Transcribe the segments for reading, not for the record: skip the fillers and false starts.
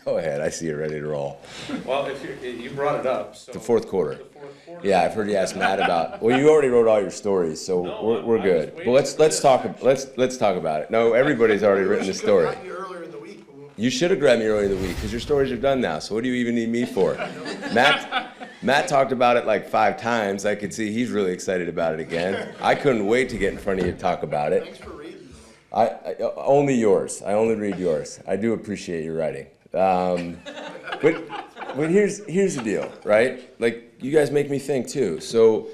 Go ahead. I see you're ready to roll. Well, if you brought it up. So The fourth quarter. The fourth quarter. Yeah, I've heard you ask Matt about. Well, you already wrote all your stories, so No, we're I good. was But let's waiting for talk. this, Let's talk about it. No, everybody's already written the story. You earlier in the week. You should have grabbed me early in the week because your stories are done now. So what do you even need me for? Matt talked about it like 5 times. I could see he's really excited about it again. I couldn't wait to get in front of you to talk about it. Thanks for reading. Only yours. I only read yours. I do appreciate your writing. But here's the deal, right? Like, you guys make me think too. So,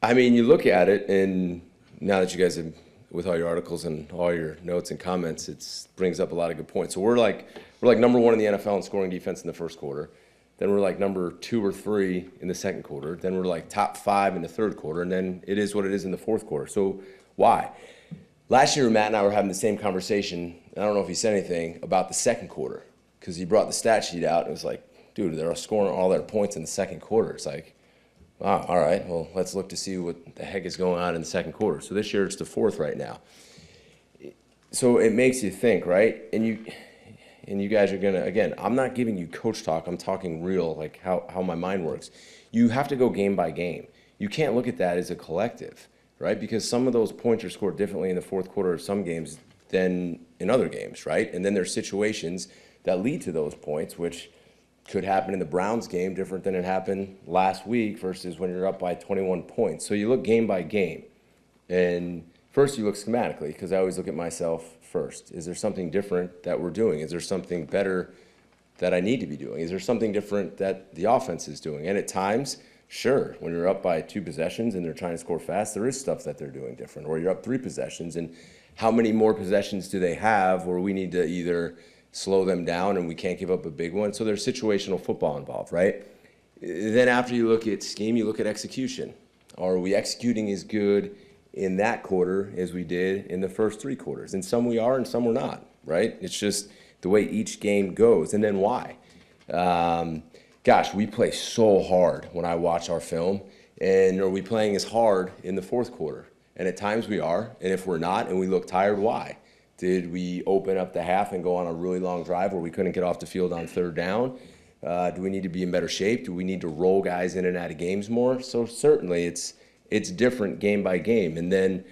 I mean, you look at it, and now that you guys have, with all your articles and all your notes and comments, it brings up a lot of good points. So we're like number 1 in the NFL in scoring defense in the first quarter. Then we're like number 2 or 3 in the second quarter. Then we're like top 5 in the third quarter. And then it is what it is in the fourth quarter. So why? Last year, Matt and I were having the same conversation. I don't know if he said anything about the second quarter, because he brought the stat sheet out. And it was like, dude, they're scoring all their points in the second quarter. It's like, wow, all right, well, let's look to see what the heck is going on in the second quarter. So this year it's the fourth right now. So it makes you think, right? And you guys are going to, again, I'm not giving you coach talk. I'm talking real, like how my mind works. You have to go game by game. You can't look at that as a collective, right? Because some of those points are scored differently in the fourth quarter of some games than in other games, right? And then there's situations that lead to those points, which could happen in the Browns game different than it happened last week versus when you're up by 21 points. So you look game by game. And first you look schematically, because I always look at myself first. Is there something different that we're doing? Is there something better that I need to be doing? Is there something different that the offense is doing? And at times, sure, when you're up by 2 possessions and they're trying to score fast, there is stuff that they're doing different. Or you're up 3 possessions, and how many more possessions do they have where we need to either slow them down and we can't give up a big one? So there's situational football involved, right? Then after you look at scheme, you look at execution. Are we executing as good in that quarter as we did in the first 3 quarters? And some we are and some we're not, right? It's just the way each game goes. And then why? Gosh, we play so hard when I watch our film. And are we playing as hard in the fourth quarter? And at times we are. And if we're not and we look tired, why? Did we open up the half and go on a really long drive where we couldn't get off the field on third down? Do we need to be in better shape? Do we need to roll guys in and out of games more? So certainly it's different game by game. And then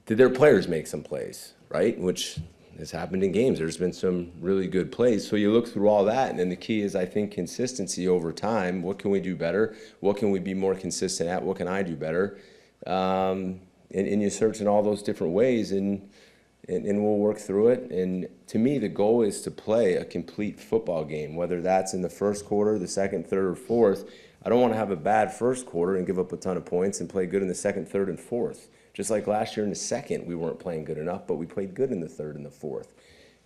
did their players make some plays, right? Which has happened in games. There's been some really good plays. So you look through all that, and then the key is, I think, consistency over time. What can we do better? What can we be more consistent at? What can I do better? And you search in all those different ways, and we'll work through it. And to me, the goal is to play a complete football game, whether that's in the first quarter, the second, third, or fourth. I don't want to have a bad first quarter and give up a ton of points and play good in the second, third, and fourth. Just like last year in the second, we weren't playing good enough, but we played good in the third and the fourth.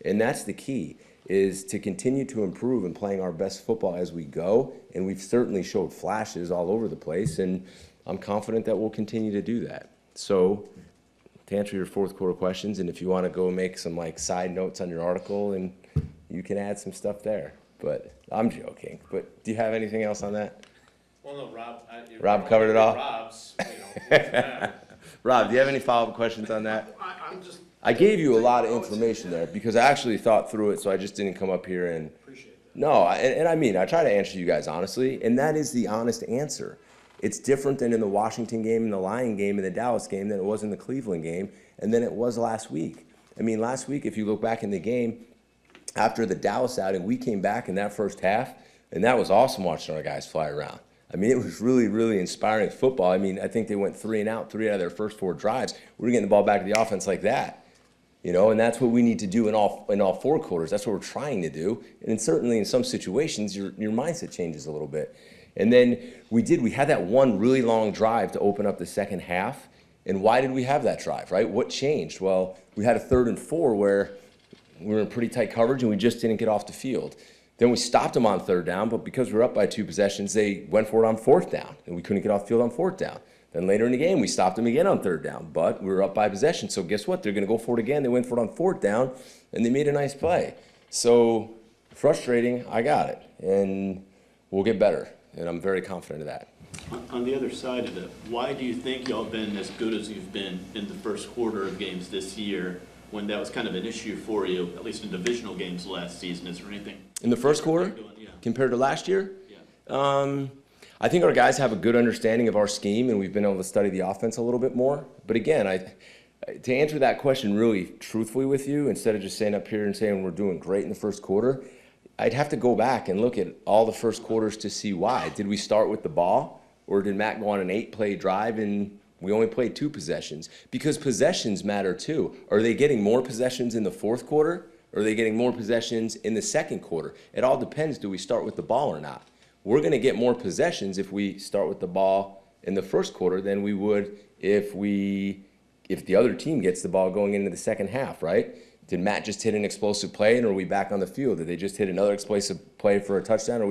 And that's the key, is to continue to improve and playing our best football as we go. And we've certainly showed flashes all over the place, and I'm confident that we'll continue to do that. So to answer your fourth quarter questions, and if you want to go make some like side notes on your article, and you can add some stuff there. But I'm joking. But do you have anything else on that? Well, no, Rob covered it all? Rob's, Rob, do you have any follow-up questions on that? I'm just. I gave you a lot of information there because I actually thought through it, so I just didn't come up here and. Appreciate that. No, and I mean, I try to answer you guys honestly, and that is the honest answer. It's different than in the Washington game, and the Lion game, and the Dallas game than it was in the Cleveland game, and then it was last week. I mean, last week, if you look back in the game, after the Dallas outing, we came back in that first half, and that was awesome watching our guys fly around. I mean, it was really, really inspiring football. I mean, I think they went 3 and out, 3 out of their first 4 drives. We were getting the ball back to the offense like that, you know, and that's what we need to do in all 4 quarters. That's what we're trying to do. And certainly in some situations, your mindset changes a little bit. And then we had that one really long drive to open up the second half. And why did we have that drive, right? What changed? Well, we had a 3rd and 4 where we were in pretty tight coverage and we just didn't get off the field. Then we stopped them on 3rd down, but because we were up by 2 possessions, they went for it on 4th down, and we couldn't get off the field on 4th down. Then later in the game, we stopped them again on 3rd down, but we were up by possession. So guess what? They're going to go for it again. They went for it on 4th down, and they made a nice play. So frustrating, I got it, and we'll get better, and I'm very confident of that. On the other side of it, why do you think y'all been as good as you've been in the first quarter of games this year when that was kind of an issue for you, at least in divisional games last season. Is there anything? In the first quarter, Yeah. compared to last year? Yeah. I think our guys have a good understanding of our scheme, and we've been able to study the offense a little bit more. But again, to answer that question really truthfully with you, instead of just saying up here and saying we're doing great in the first quarter, I'd have to go back and look at all the first quarters to see why. Did we start with the ball, or did Matt go on an 8-play drive and we only played 2 possessions? Because possessions matter too. Are they getting more possessions in the fourth quarter, or are they getting more possessions in the second quarter? It all depends, do we start with the ball or not? We're going to get more possessions if we start with the ball in the first quarter than we would if the other team gets the ball going into the second half, right? Did Matt just hit an explosive play, and are we back on the field? Did they just hit another explosive play for a touchdown?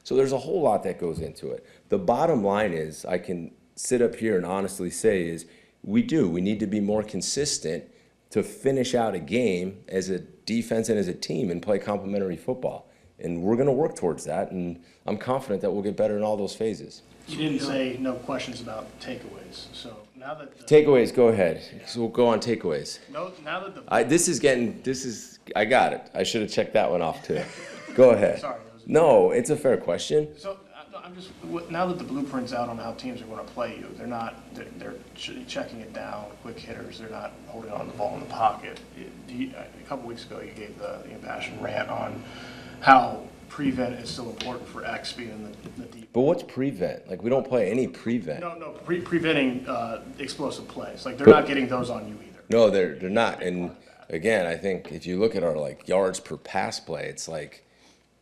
So there's a whole lot that goes into it. The bottom line is, I can sit up here and honestly say is, we need to be more consistent to finish out a game as a defense and as a team and play complementary football. And we're going to work towards that, and I'm confident that we'll get better in all those phases. You didn't say no questions about takeaways, so now that Takeaways, go ahead. So we'll go on takeaways. now that the I got it. I should have checked that one off too. Go ahead. Sorry, No, it's a fair question. so I'm just now that the blueprint's out on how teams are going to play you, they're checking it down, quick hitters. They're not holding on to the ball in the pocket. A couple weeks ago, you gave the impassioned rant on how prevent is still important for X being the deep. But what's prevent? Like, we don't play any prevent. No, preventing explosive plays. Like, they're not getting those on you either. No, they're not. And again, I think if you look at our yards per pass play, it's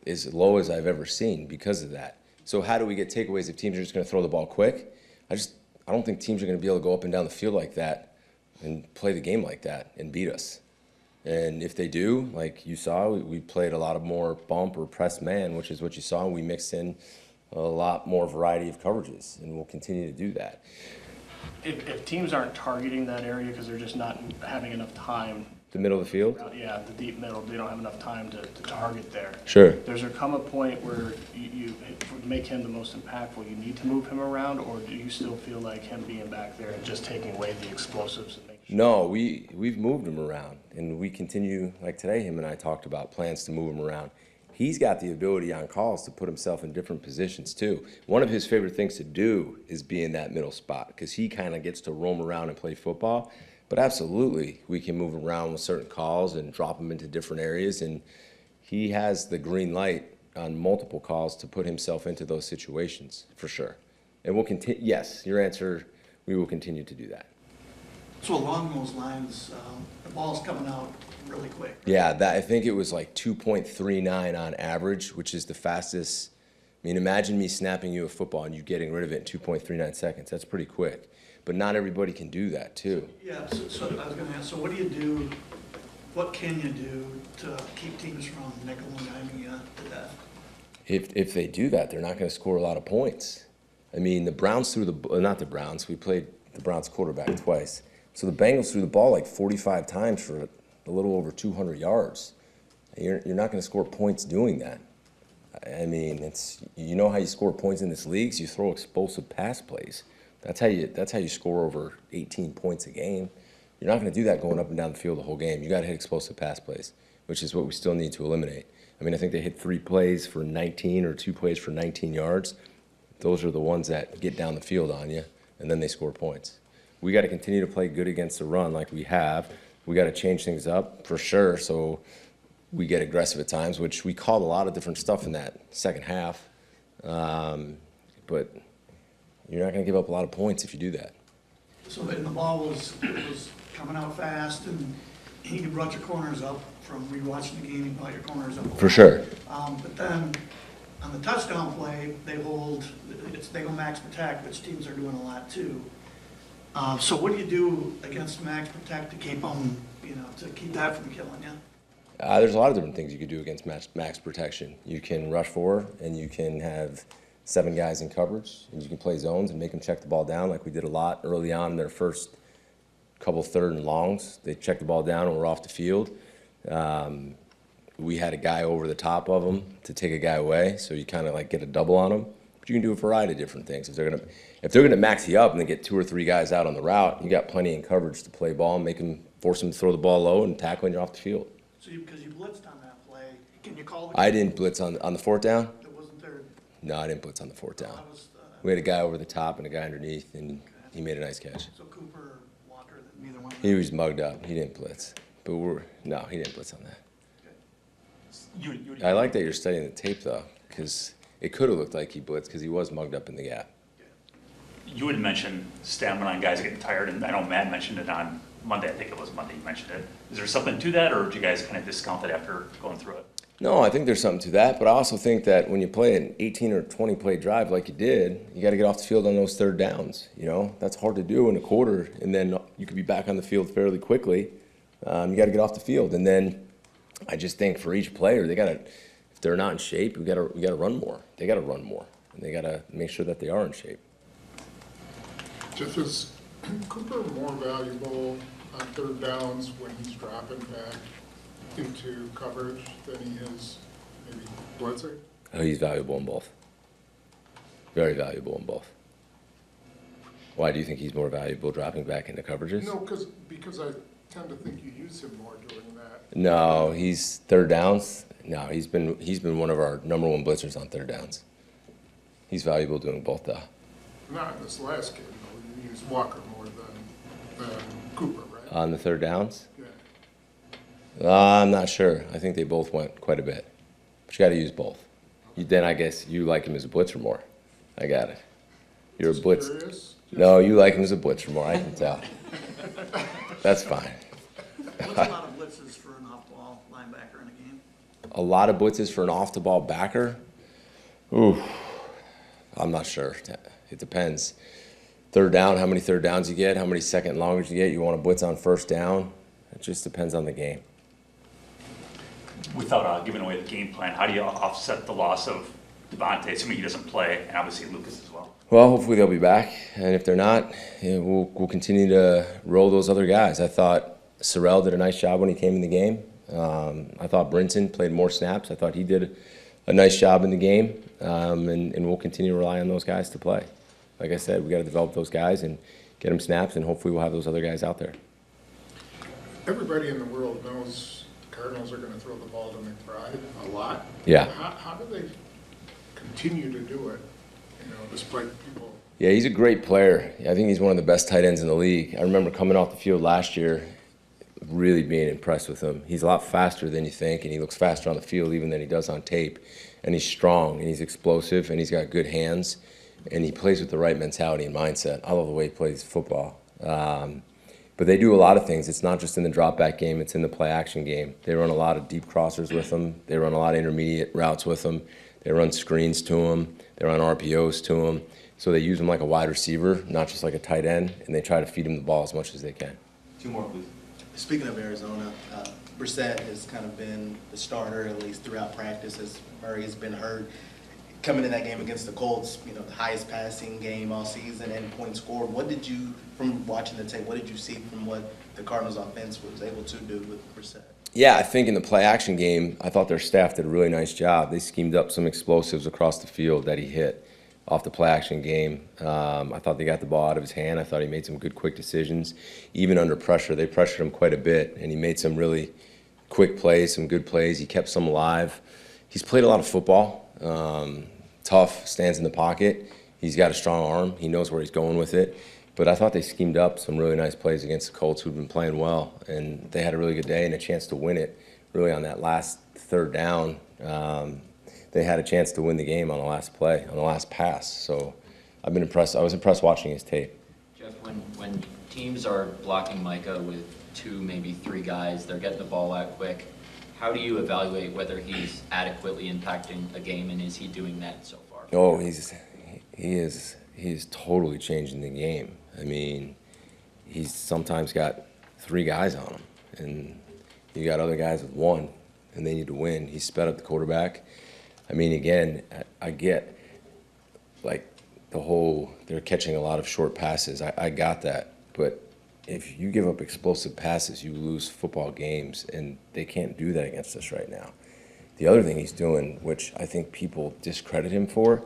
as low as I've ever seen because of that. So how do we get takeaways if teams are just going to throw the ball quick? I don't think teams are going to be able to go up and down the field like that and play the game like that and beat us. And if they do, like you saw, we played a lot of more bump or press man, which is what you saw. We mixed in a lot more variety of coverages, and we'll continue to do that. If teams aren't targeting that area because they're just not having enough time. The middle of the field? Yeah, the deep middle, they don't have enough time to target there. Sure. Does there come a point where you to make him the most impactful, you need to move him around, or do you still feel like him being back there and just taking away the explosives and making sure? No, we've moved him around, and we continue, like today, him and I talked about plans to move him around. He's got the ability on calls to put himself in different positions too. One of his favorite things to do is be in that middle spot because he kind of gets to roam around and play football. But absolutely, we can move around with certain calls and drop him into different areas, and he has the green light on multiple calls to put himself into those situations, for sure. And we'll continue, yes, your answer, we will continue to do that. So along those lines, the ball's coming out really quick. Yeah, I think it was like 2.39 on average, which is the fastest. I mean, imagine me snapping you a football and you getting rid of it in 2.39 seconds. That's pretty quick. But not everybody can do that, too. Yeah, so I was going to ask, so what do you do, what can you do to keep teams from nickel and diming you to death? If they do that, they're not going to score a lot of points. I mean, the Browns threw not the Browns, we played the Browns quarterback twice. So the Bengals threw the ball like 45 times for a little over 200 yards. You're not going to score points doing that. I mean, you know how you score points in this league? You throw explosive pass plays. That's how you score over 18 points a game. You're not going to do that going up and down the field the whole game. You got to hit explosive pass plays, which is what we still need to eliminate. I mean, I think they hit 3 plays for 19 or 2 plays for 19 yards. Those are the ones that get down the field on you, and then they score points. We got to continue to play good against the run like we have. We got to change things up for sure, so we get aggressive at times, which we called a lot of different stuff in that second half. But you're not going to give up a lot of points if you do that. So the ball was coming out fast, and you brought your corners up from rewatching the game. You brought your corners up. For sure. But then on the touchdown play, they go max protect, which teams are doing a lot too. So what do you do against max protect to keep them, to keep that from killing you? There's a lot of different things you could do against max protection. You can rush 4, and you can have 7 guys in coverage, and you can play zones and make them check the ball down like we did a lot early on in their first couple third and longs. They checked the ball down and we're off the field. We had a guy over the top of them to take a guy away, so you kind of like get a double on them. But you can do a variety of different things. If they're gonna max you up and they get 2 or 3 guys out on the route, you got plenty in coverage to play ball and make them force them to throw the ball low and tackle when you're off the field. So because you blitzed on that play, can you call the? I didn't blitz on the fourth down. It wasn't there. No, I didn't blitz on the fourth down. That was, We had a guy over the top and a guy underneath, and he made a nice catch. so Cooper or Walker, neither one. He was mugged up. He didn't blitz. But no, he didn't blitz on that. I like that you're studying the tape, though, because it could have looked like he blitzed because he was mugged up in the gap. You had mentioned stamina on guys getting tired, and I know Matt mentioned it on Monday. I think it was Monday you mentioned it. Is there something to that, or did you guys kind of discount it after going through it? No, I think there's something to that, but I also think that when you play an 18 or 20 play drive like you did, you got to get off the field on those third downs. You know, that's hard to do in a quarter, and then you could be back on the field fairly quickly. You got to get off the field, and then I just think for each player, they got to, if they're not in shape, we got to run more. They got to run more, and they got to make sure that they are in shape. Jeff, is Cooper more valuable on third downs when he's dropping back into coverage than he is maybe Bledsoe? Oh, he's valuable in both. Very valuable in both. Why do you think he's more valuable dropping back into coverages? No, because I tend to think you use him more doing that. No, he's third downs. No, he's been one of our number one blitzers on third downs. He's valuable doing both, though. Not in this last game, though. You use Walker more than Cooper, right? On the third downs? Yeah. I'm not sure. I think they both went quite a bit. But you got to use both. Then I guess you like him as a blitzer more. I got it. You're a blitz. Curious? No, you like him as a blitzer more. I can tell. That's fine. What's a lot of blitzes for an off-ball linebacker in a game? A lot of blitzes for an off-the-ball backer? Ooh, I'm not sure. It depends. Third down, how many third downs you get, how many second and longers you get. You want to blitz on first down. It just depends on the game. Without giving away the game plan, how do you offset the loss of Devontae, assuming he doesn't play, and obviously Lucas as well? Well, hopefully they'll be back, and if they're not, we'll continue to roll those other guys. I thought Sorrell did a nice job when he came in the game. I thought Brinson played more snaps. I thought he did a nice job in the game, and we'll continue to rely on those guys to play. Like I said, we got to develop those guys and get them snaps, and hopefully we'll have those other guys out there. Everybody in the world knows the Cardinals are going to throw the ball to McBride a lot. Yeah. How do they continue to do it, despite people? Yeah, he's a great player. I think he's one of the best tight ends in the league. I remember coming off the field last year, really being impressed with him. He's a lot faster than you think, and he looks faster on the field even than he does on tape. And he's strong, and he's explosive, and he's got good hands, and he plays with the right mentality and mindset. I love the way he plays football. But they do a lot of things. It's not just in the drop-back game. It's in the play-action game. They run a lot of deep crossers with him. They run a lot of intermediate routes with him. They run screens to him. They run RPOs to him. So they use him like a wide receiver, not just like a tight end, and they try to feed him the ball as much as they can. Two more, please. Speaking of Arizona, Brissett has kind of been the starter, at least throughout practice, as Murray has been hurt. Coming in that game against the Colts, the highest passing game all season and points scored. What did you, from watching the tape, what did you see from what the Cardinals offense was able to do with Brissett? Yeah, I think in the play-action game, I thought their staff did a really nice job. They schemed up some explosives across the field that he hit off the play-action game. I thought they got the ball out of his hand. I thought he made some good, quick decisions. Even under pressure, they pressured him quite a bit, and he made some really quick plays, some good plays. He kept some alive. He's played a lot of football. Tough, stands in the pocket. He's got a strong arm. He knows where he's going with it. But I thought they schemed up some really nice plays against the Colts, who've been playing well. And they had a really good day and a chance to win it, really on that last third down. They had a chance to win the game on the last play, on the last pass. So I've been impressed. I was impressed watching his tape. Jeff, when teams are blocking Micah with 2, maybe 3 guys, they're getting the ball out quick. How do you evaluate whether he's adequately impacting a game, and is he doing that so far? Oh, he is totally changing the game. I mean, he's sometimes got 3 guys on him, and you got other guys with 1, and they need to win. He's sped up the quarterback. I mean, again, I get like they're catching a lot of short passes. I got that, but if you give up explosive passes, you lose football games, and they can't do that against us right now. The other thing he's doing, which I think people discredit him for,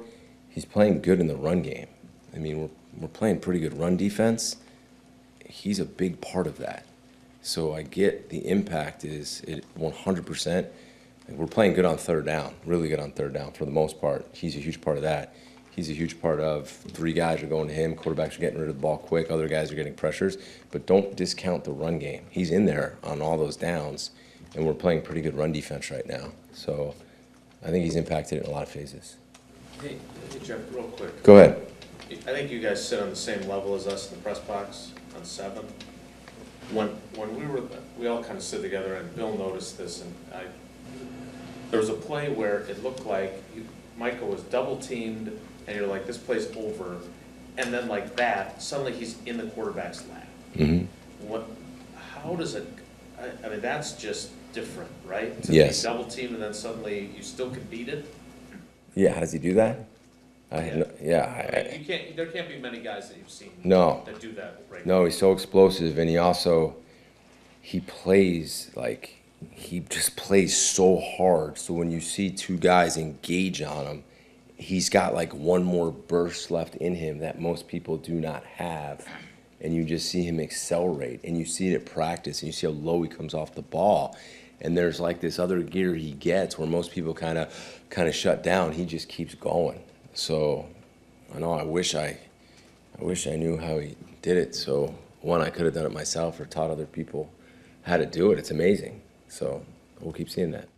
he's playing good in the run game. I mean, we're playing pretty good run defense. He's a big part of that. So I get the impact is it 100%. We're playing good on third down, really good on third down for the most part. He's a huge part of that. He's a huge part of 3 guys are going to him, quarterbacks are getting rid of the ball quick, other guys are getting pressures. But don't discount the run game. He's in there on all those downs, and we're playing pretty good run defense right now. So I think he's impacted it in a lot of phases. Hey, Jeff, real quick. Go ahead. I think you guys sit on the same level as us in the press box on 7. When we all kind of sit together, and Bill noticed this, and there was a play where it looked like Micah was double teamed, and you're like, this play's over, and then like that, suddenly he's in the quarterback's lap. Mm-hmm. How does it? I mean, that's just different, right? To Yes. be double teamed and then suddenly you still can beat it. Yeah, how does he do that? I mean, you can't. There can't be many guys that you've seen. No. That do that right. No, he's so explosive, and he plays like, he just plays so hard. So when you see 2 guys engage on him, he's got like one more burst left in him that most people do not have. And you just see him accelerate, and you see it at practice, and you see how low he comes off the ball. And there's like this other gear he gets where most people kind of shut down. He just keeps going. So I know I wish I knew how he did it. So one, I could have done it myself or taught other people how to do it. It's amazing. So we'll keep seeing that.